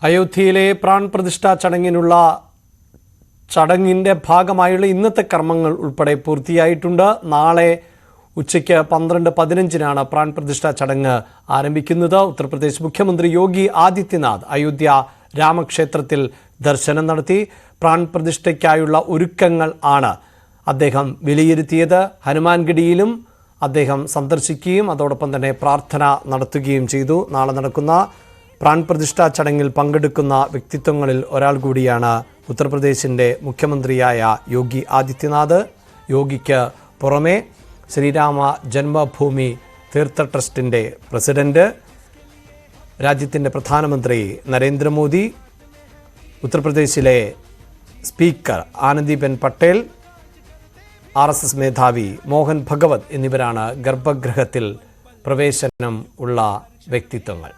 അയോധ്യയിലെ പ്രാൺ പ്രതിഷ്ഠാ ചടങ്ങിൻ്റെ ഭാഗമായുള്ള ഇന്നത്തെ കർമ്മങ്ങൾ ഉൾപ്പെടെ പൂർത്തിയായിട്ടുണ്ട്. നാളെ ഉച്ചയ്ക്ക് 12:15 പ്രാൺ പ്രതിഷ്ഠാ ചടങ്ങ് ആരംഭിക്കുന്നത്. ഉത്തർപ്രദേശ് മുഖ്യമന്ത്രി യോഗി ആദിത്യനാഥ് അയോധ്യ രാമക്ഷേത്രത്തിൽ ദർശനം നടത്തി. പ്രാൺ പ്രതിഷ്ഠയ്ക്കായുള്ള ഒരുക്കങ്ങൾ ആണ് അദ്ദേഹം വിലയിരുത്തിയത്. ഹനുമാൻഗഡിയിലും അദ്ദേഹം സന്ദർശിക്കുകയും അതോടൊപ്പം തന്നെ പ്രാർത്ഥന നടത്തുകയും ചെയ്തു. നാളെ നടക്കുന്ന പ്രാൺ പ്രതിഷ്ഠാ ചടങ്ങിൽ പങ്കെടുക്കുന്ന വ്യക്തിത്വങ്ങളിൽ ഒരാൾ കൂടിയാണ് ഉത്തർപ്രദേശിൻ്റെ മുഖ്യമന്ത്രിയായ യോഗി ആദിത്യനാഥ്. യോഗിക്ക് പുറമെ ശ്രീരാമ ജന്മഭൂമി തീർത്ഥ ട്രസ്റ്റിൻ്റെ പ്രസിഡന്റ്, രാജ്യത്തിൻ്റെ പ്രധാനമന്ത്രി നരേന്ദ്രമോദി, ഉത്തർപ്രദേശിലെ സ്പീക്കർ ആനന്ദിബെൻ പട്ടേൽ, RSS മേധാവി മോഹൻ ഭഗവത് എന്നിവരാണ് ഗർഭഗൃഹത്തിൽ പ്രവേശനം ഉള്ള വ്യക്തിത്വങ്ങൾ.